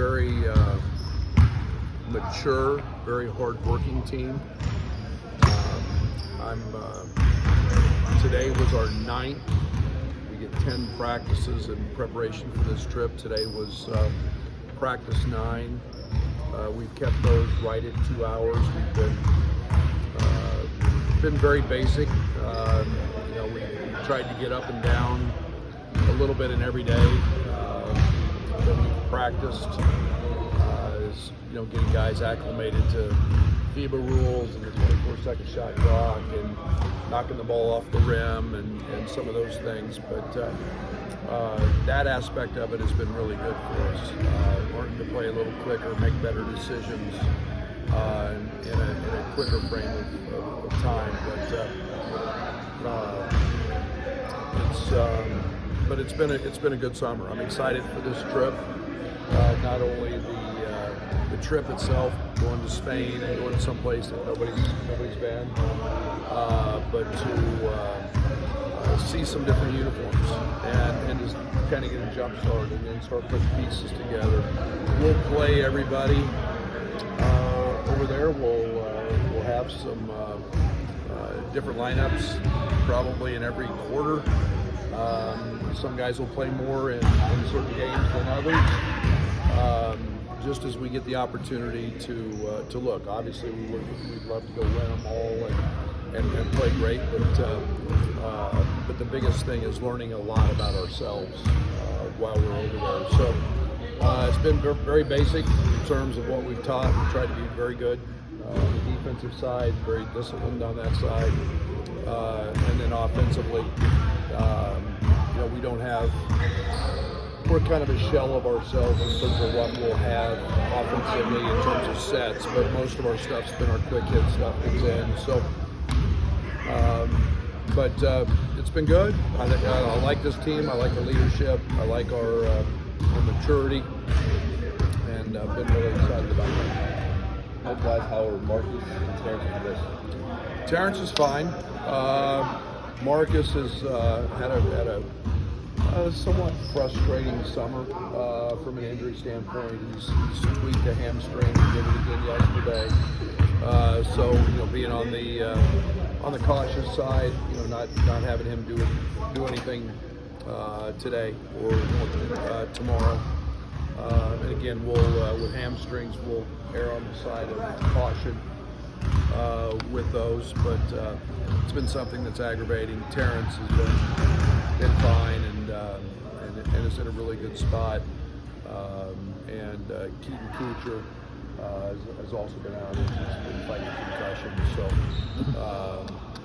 very mature, very hard-working team. Today was our 9th. We get 10 practices in preparation for this trip. Today was practice 9. We've kept those right at 2 hours. We've been very basic. We tried to get up and down a little bit in every day that we've practiced. Is getting guys acclimated to FIBA rules and the 24-second shot clock and knocking the ball off the rim and some of those things. But that aspect of it has been really good for us. Learning to play a little quicker, make better decisions in a quicker frame of time. But it's been a good summer. I'm excited for this trip. Not only the trip itself, going to Spain and going to someplace that nobody's been, but to see some different uniforms and just kind of get a jump start and then start putting pieces together. We'll play everybody over there. We'll have some different lineups probably in every quarter. Some guys will play more in certain games than others. Just as we get the opportunity to look. Obviously, we'd love to go win them all and play great, but the biggest thing is learning a lot about ourselves while we're over there. So it's been very basic in terms of what we've taught. We've tried to be very good on the defensive side, very disciplined on that side, and then offensively, we don't have. We're kind of a shell of ourselves in terms of what we'll have offensively in terms of sets, but most of our stuff's been our quick hit stuff that's in. So, but it's been good. I like this team. I like the leadership. I like our maturity, and I've been really excited about it. How are Marcus and Terrence for this? Terrence is fine. Marcus has had a somewhat frustrating summer from an injury standpoint. He's tweaked a hamstring. He did it again yesterday. So being on the cautious side, not having him do anything today or tomorrow. And again, with hamstrings, we'll err on the side of caution with those. But it's been something that's aggravating. Terrence has been fine and is in a really good spot. And Keaton Kuchar has also been out and has been fighting concussion. So,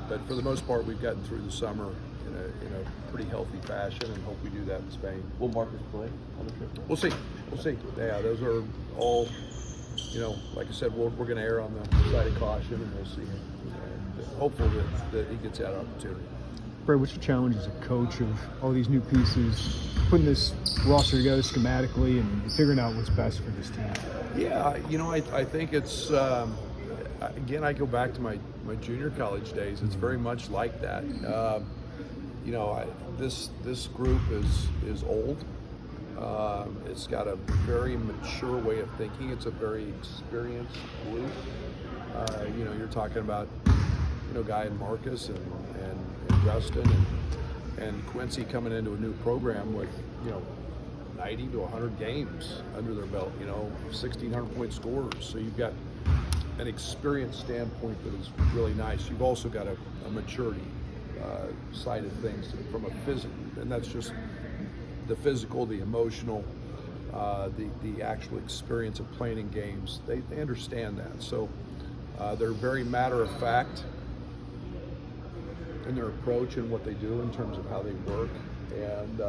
but for the most part, we've gotten through the summer in a pretty healthy fashion, and hope we do that in Spain. Will Marcus play on the trip? We'll see. Yeah, those are all. Like I said, we're going to err on the side of caution, and we'll see. And hopeful that he gets that opportunity. Brad, what's your challenge as a coach of all these new pieces, putting this roster together schematically and figuring out what's best for this team? Yeah, I think it's, again, I go back to my junior college days. It's very much like that. This group is old. It's got a very mature way of thinking. It's a very experienced group. You're talking about, Guy and Marcus and Justin and Quincy coming into a new program with, 90 to 100 games under their belt, 1,600 point scorers. So you've got an experience standpoint that is really nice. You've also got a maturity side of things from a physical, and that's just the physical, the emotional, the actual experience of playing in games. They understand that. So they're very matter of fact in their approach and what they do in terms of how they work. And,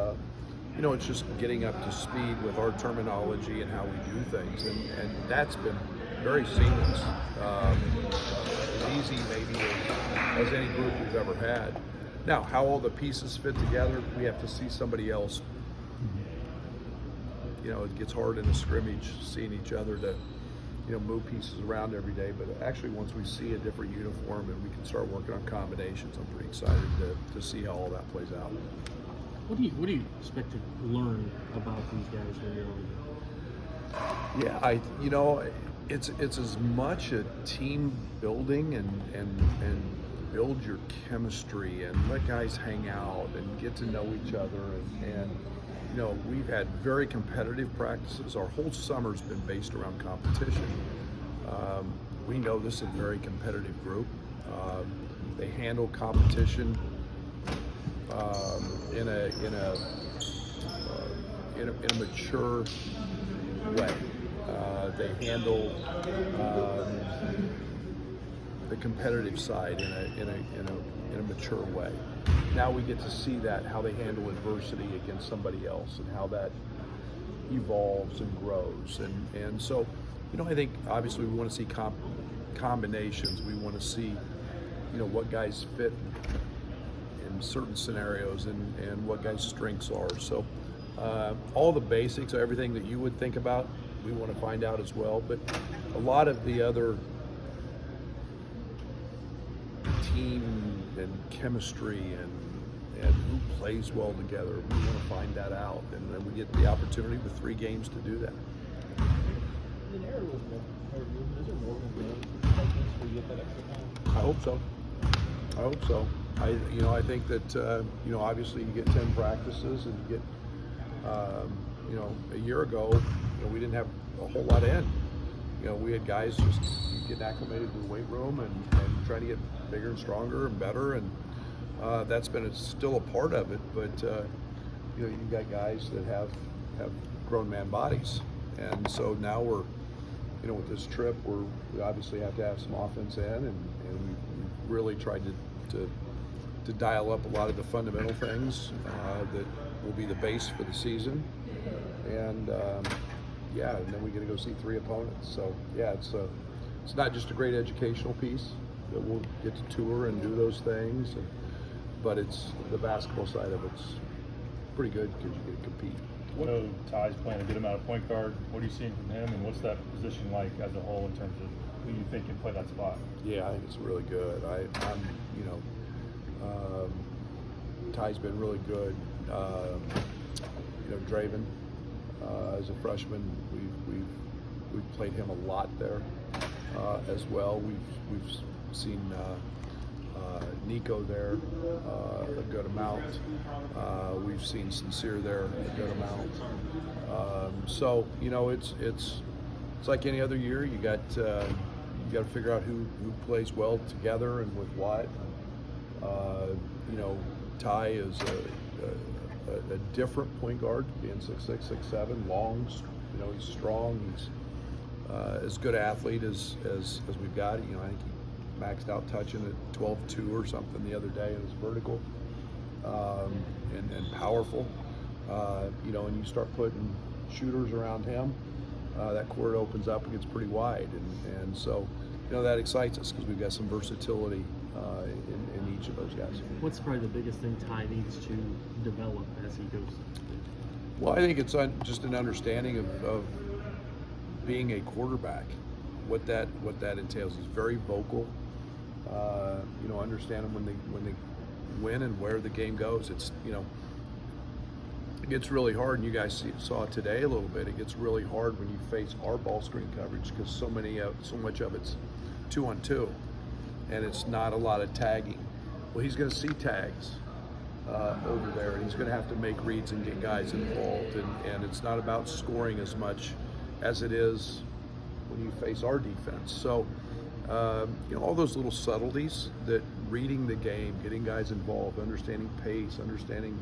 it's just getting up to speed with our terminology and how we do things. And that's been very seamless. As easy maybe as any group we've ever had. Now, how all the pieces fit together, we have to see somebody else. It gets hard in a scrimmage, seeing each other to, move pieces around every day. But actually, once we see a different uniform and we can start working on combinations, I'm pretty excited to see how all that plays out. What do you expect to learn about these guys when you're over there? Yeah, it's as much a team building and build your chemistry and let guys hang out and get to know each other and we've had very competitive practices. Our whole summer's been based around competition. We know this is a very competitive group. They handle competition in a mature way. They handle the competitive side in a mature way. Now we get to see that, how they handle adversity against somebody else and how that evolves and grows. And so, I think obviously we want to see combinations. We want to see, what guys fit in certain scenarios and what guys' strengths are. So all the basics, everything that you would think about, we want to find out as well. But a lot of the other team and chemistry and who plays well together, we want to find that out. And then we get the opportunity with 3 games to do that. I hope so. I think that obviously you get 10 practices and you get a year ago we didn't have a whole lot in. We had guys just getting acclimated to the weight room and trying to get bigger and stronger and better, and that's been still a part of it. But you've got guys that have grown man bodies, and so now we're with this trip we obviously have to have some offense in, and we've really tried to dial up a lot of the fundamental things that will be the base for the season, and then we get to go see 3 opponents. So it's not just a great educational piece that we'll get to tour and do those things, but it's the basketball side of it's pretty good because you get to compete. Ty's playing a good amount of point guard. What are you seeing from him, and what's that position like as a whole in terms of who you think can play that spot? Yeah, I think it's really good. Ty's been really good. Draven, as a freshman, we've played him a lot there as well. We've seen Nico there a good amount. We've seen Sincere there a good amount. So it's like any other year. You got to figure out who plays well together and with what. Ty is a different point guard, being 6'6", 6'7", long. He's strong. He's as good an athlete as we've got. I think he maxed out touching at 12-2 or something the other day in his vertical, and powerful. And you start putting shooters around him, that court opens up and gets pretty wide, and so that excites us because we've got some versatility in each of those guys. What's probably the biggest thing Ty needs to develop as he goes? Well, I think it's just an understanding of being a quarterback, what that entails. He's very vocal. Understanding when they win and where the game goes. It's it gets really hard, and you guys saw it today a little bit. It gets really hard when you face our ball screen coverage because so much of it's 2-on-2, and it's not a lot of tagging. Well, he's going to see tags over there, and he's going to have to make reads and get guys involved, and it's not about scoring as much as it is when you face our defense. So all those little subtleties, that reading the game, getting guys involved, understanding pace, understanding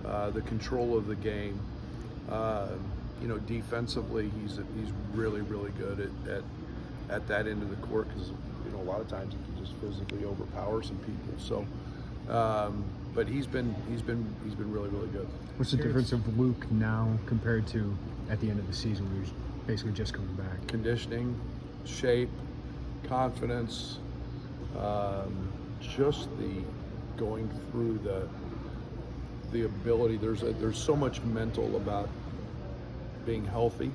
the control of the game. Defensively, he's really, really good at that end of the court because a lot of times he can just physically overpower some people. So, but he's been really, really good. What's the difference of Luke now compared to at the end of the season when he was basically just coming back? Conditioning, shape, confidence, just the going through the ability. There's so much mental about being healthy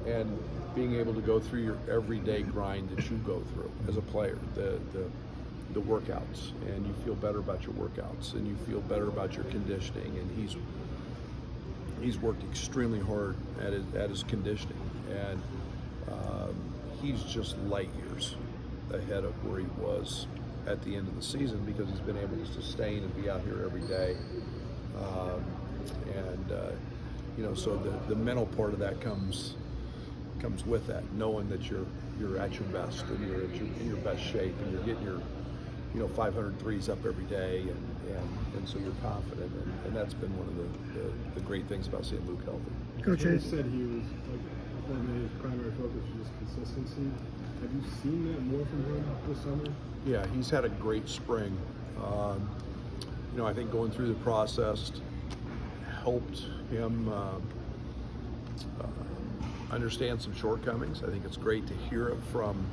and being able to go through your everyday grind that you go through as a player, the workouts, and you feel better about your workouts and you feel better about your conditioning, and he's worked extremely hard at his conditioning, and he's just light years ahead of where he was at the end of the season because he's been able to sustain and be out here every day. So the mental part of that comes with that, knowing that you're at your best and you're in your best shape and you're getting your 500 threes up every day, and so you're confident, and that's been one of the great things about seeing Luke healthy. Coach He said he was one of his primary focus was just consistency. Have you seen that more from him this summer? Yeah, he's had a great spring. I think going through the process helped him understand some shortcomings. I think it's great to hear it from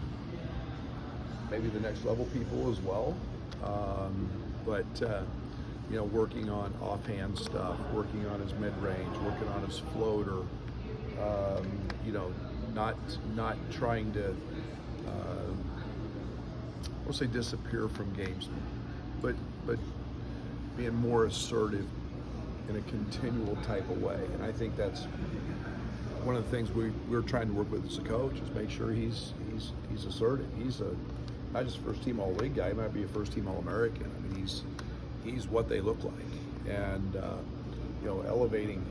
maybe the next level people as well. Working on offhand stuff, working on his mid-range, working on his floater, not trying to, I won't say disappear from games, but being more assertive in a continual type of way. And I think that's one of the things we're trying to work with as a coach, is make sure he's assertive. He's not just first team All-League guy, he might be a first team All-American. I mean, he's what they look like. And elevating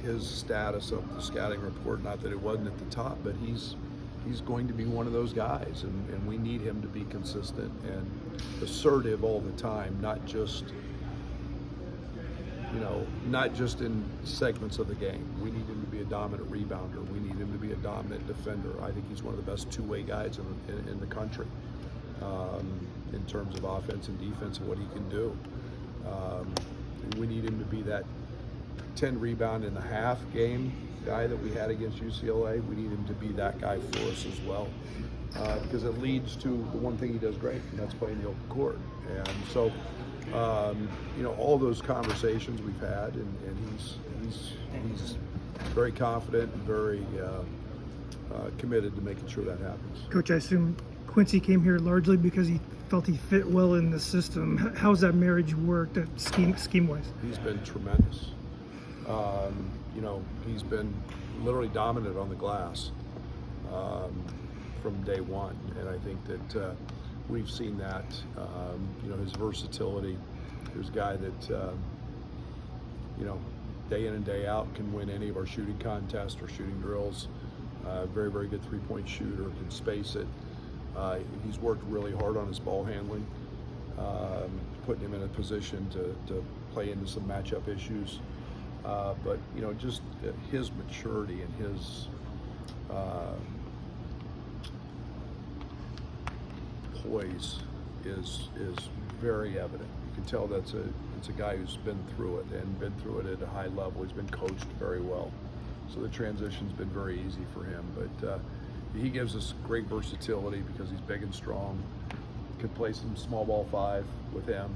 his status of the scouting report, not that it wasn't at the top, but he's going to be one of those guys, and we need him to be consistent and assertive all the time, not just in segments of the game. We need him to be a dominant rebounder. We need him to be a dominant defender. I think he's one of the best two-way guys in the country in terms of offense and defense and what he can do. We need him to be that 10 rebound in the half game guy that we had against UCLA. We need him to be that guy for us as well, because it leads to the one thing he does great, and that's playing the open court. And so, all those conversations we've had, and he's very confident and very committed to making sure that happens. Coach, I assume Quincy came here largely because he felt he fit well in the system. How's that marriage worked, scheme-wise? He's been tremendous. He's been literally dominant on the glass from day one, and I think that we've seen that. His versatility. There's a guy that day in and day out can win any of our shooting contests or shooting drills. Very, very good three-point shooter, can space it. He's worked really hard on his ball handling, putting him in a position to play into some matchup issues. But just his maturity and his poise is very evident. You can tell it's a guy who's been through it at a high level. He's been coached very well, so the transition's been very easy for him. But he gives us great versatility because he's big and strong. Can play some small ball five with him,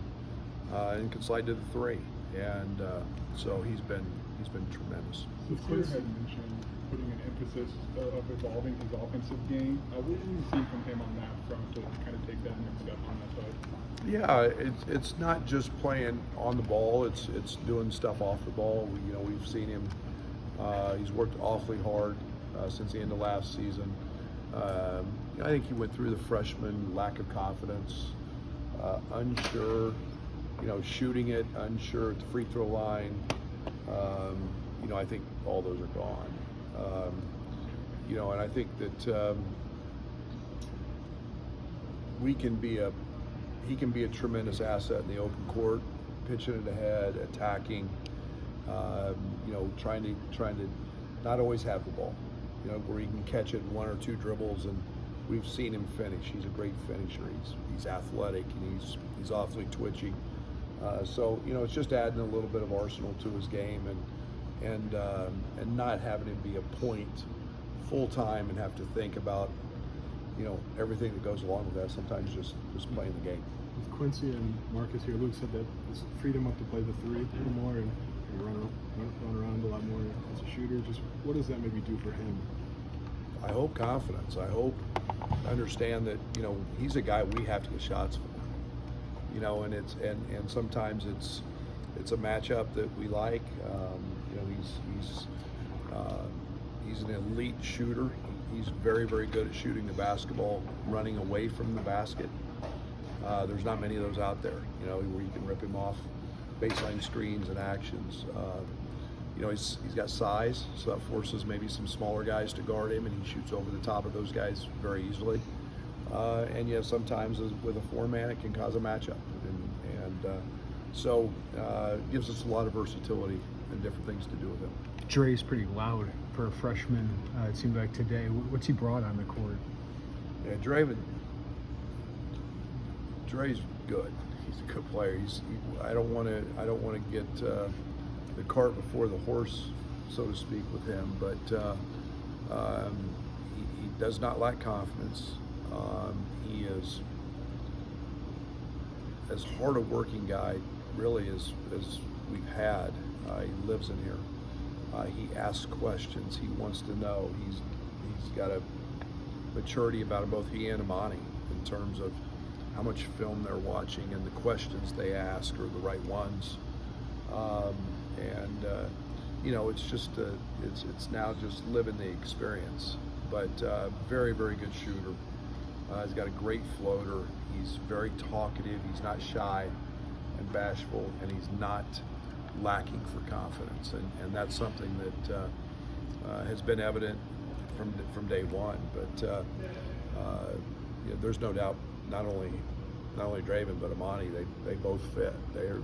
and can slide to the three. And so he's been tremendous. The player had mentioned putting an emphasis of evolving his offensive game. What do you see from him on that front to kind of take that next step on that side? Yeah, it's not just playing on the ball. It's doing stuff off the ball. We've seen him. He's worked awfully hard since the end of last season. I think he went through the freshman lack of confidence, unsure. Shooting it, unsure at the free throw line. I think all those are gone. And I think that he can be a tremendous asset in the open court, pitching it ahead, attacking. Trying to not always have the ball. Where he can catch it in one or two dribbles, and we've seen him finish. He's a great finisher. He's athletic, and he's awfully twitchy. So it's just adding a little bit of arsenal to his game, and not having him be a point full time and have to think about everything that goes along with that. Sometimes just playing the game. With Quincy and Marcus here, Luke said that it's freed him up to play the three a little more and run around a lot more as a shooter. Just what does that maybe do for him? I hope confidence. I hope understand that he's a guy we have to get shots for. And sometimes it's it's a matchup that we like. You know, he's an elite shooter. He's very, very good at shooting the basketball, running away from the basket. There's not many of those out there, you know, where you can rip him off baseline screens and actions. You know, he's got size, so that forces maybe some smaller guys to guard him, and he shoots over the top of those guys very easily. And yeah, sometimes with a 4-man, it can cause a matchup, so it gives us a lot of versatility and different things to do with him. Dre's pretty loud for a freshman. It seemed like today. What's he brought on the court? Yeah, Dre's good. He's a good player. I don't want to get the cart before the horse, so to speak, with him. But he does not lack confidence. He is as hard a working guy, really, as we've had. He lives in here. He asks questions. He wants to know. He's got a maturity about him, both he and Amani, in terms of how much film they're watching and the questions they ask are the right ones. You know, it's just it's now just living the experience. But very, very good shooter. He's got a great floater. He's very talkative. He's not shy and bashful, and he's not lacking for confidence. And that's something that has been evident from day one. But you know, there's no doubt. Not only Draven, but Amani, they both fit. They're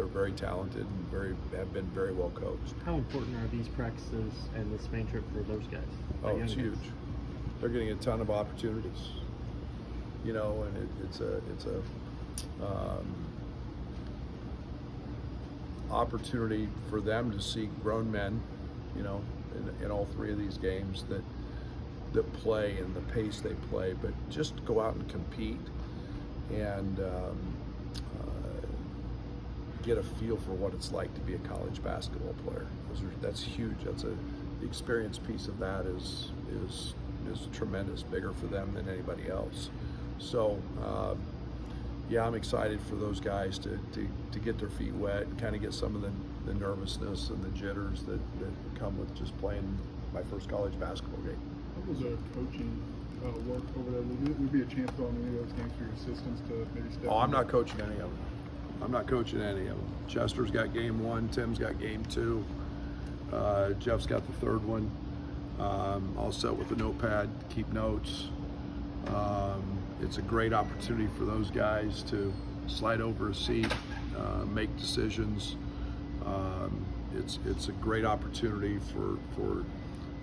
very talented and have been very well coached. How important are these practices and the Spain trip for those guys? Oh, it's huge. They're getting a ton of opportunities, you know, and it's a opportunity for them to see grown men, you know, in all 3 of these games that play and the pace they play, but just go out and compete and get a feel for what it's like to be a college basketball player. That's huge. The experience piece of that is tremendous, bigger for them than anybody else. So yeah, I'm excited for those guys to get their feet wet and kind of get some of the nervousness and the jitters that come with just playing my first college basketball game. What was coaching work over there? Would there be a chance on any of those games for your assistants to maybe step Oh, I'm in? not coaching any of them. I'm not coaching any of them. Chester's got game 1, Tim's got game 2, Jeff's got the 3rd one. I'll sit with a notepad, keep notes. It's a great opportunity for those guys to slide over a seat, make decisions. It's a great opportunity for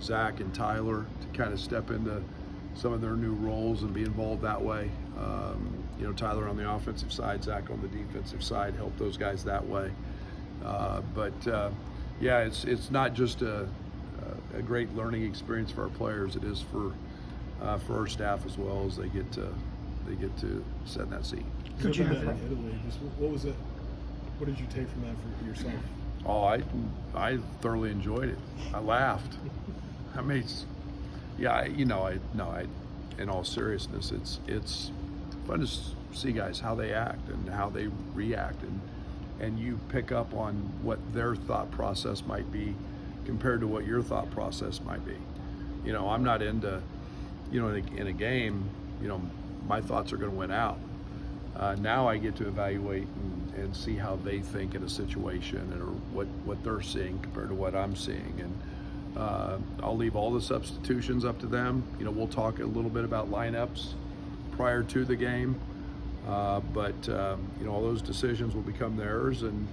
Zach and Tyler to kind of step into some of their new roles and be involved that way. You know, Tyler on the offensive side, Zach on the defensive side, help those guys that way. Yeah, it's not just a great learning experience for our players. It is for our staff as well, as they get to sit in that seat. Could you have in Italy? Just what was it? What did you take from that for yourself? Oh, I thoroughly enjoyed it. I laughed. I mean, yeah, you know, in all seriousness, it's fun to see guys how they act and how they react, and you pick up on what their thought process might be compared to what your thought process might be. You know, I'm not into, you know, in a game, you know, my thoughts are going to win out. Now I get to evaluate and see how they think in a situation, or what they're seeing compared to what I'm seeing. And I'll leave all the substitutions up to them. You know, we'll talk a little bit about lineups prior to the game, but you know, all those decisions will become theirs, and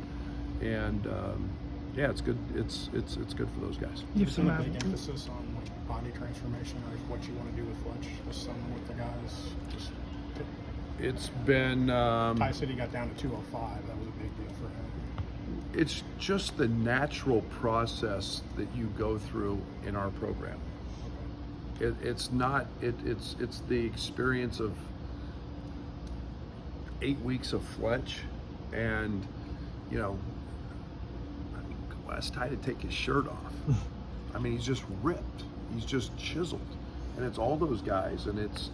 yeah, it's good. It's good for those guys. You have some big emphasis on like body transformation, like what you want to do with Fletch, just some with the guys. Just It's been Ty said he got down to 205. That was a big deal for him. it's just the natural process that you go through in our program. It's not it's the experience of 8 weeks of Fletch, and you know, ask Ty to take his shirt off. I mean, he's just ripped. He's just chiseled, and it's all those guys, and it's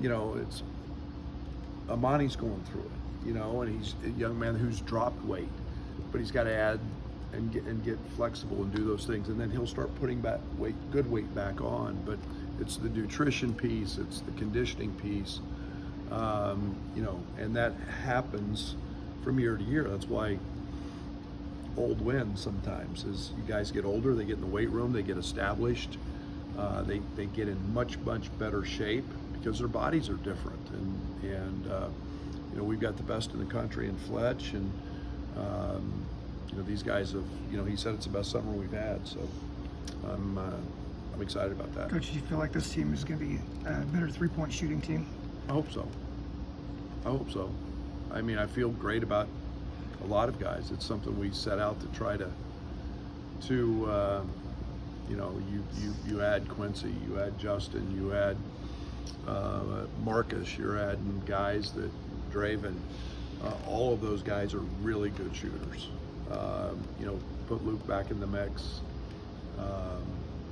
you know, it's Amani's going through it. you know, and he's a young man who's dropped weight, but he's got to add and get flexible and do those things, and then he'll start putting good weight back on. But it's the nutrition piece, it's the conditioning piece, you know, and that happens from year to year. That's why old wins sometimes. As you guys get older, they get in the weight room, they get established, they get in much better shape because their bodies are different. And you know, we've got the best in the country in Fletch, and you know, these guys have, you know, he said it's the best summer we've had, so I'm excited about that. Coach, do you feel like this team is going to be a better three-point shooting team? I hope so. I hope so. I mean, I feel great about a lot of guys. It's something we set out to try to you know, you add Quincy, you add Justin, you add Marcus, you're adding guys that Draven, all of those guys are really good shooters. You know, put Luke back in the mix.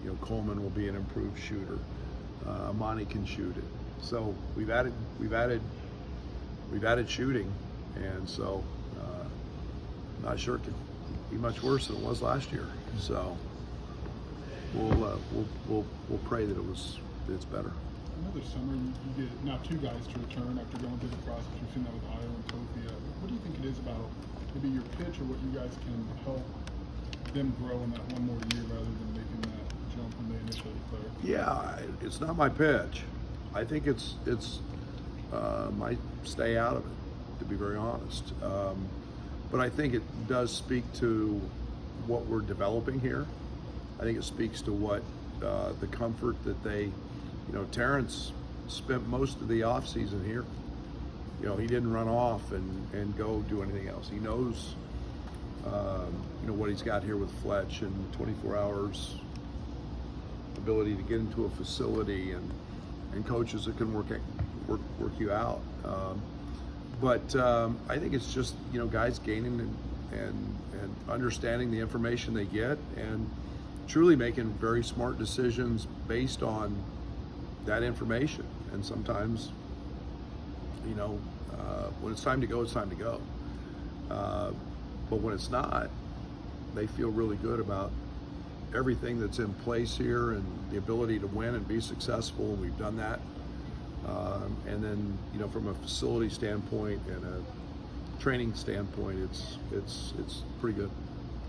You know, Coleman will be an improved shooter. Amani can shoot it. So we've added shooting, and so not sure it could be much worse than it was last year. So we'll pray that it's better. Another summer, you get now 2 guys to return after going through the process. We've seen that with Io and Kofi. What do you think it is about maybe your pitch, or what you guys can help them grow in that one more year rather than making that jump when they initially declare? Yeah, it's not my pitch. I think it's my stay out of it, to be very honest. But I think it does speak to what we're developing here. I think it speaks to what the comfort that they, you know, Terrence spent most of the off season here. You know, he didn't run off and go do anything else. He knows, you know, what he's got here with Fletch, and 24 hours ability to get into a facility, and coaches that can work you out. But I think it's just, you know, guys gaining and understanding the information they get, and truly making very smart decisions based on that information. And sometimes, you know, when it's time to go, it's time to go. But when it's not, they feel really good about everything that's in place here and the ability to win and be successful. And we've done that. And then, you know, from a facility standpoint and a training standpoint, it's pretty good.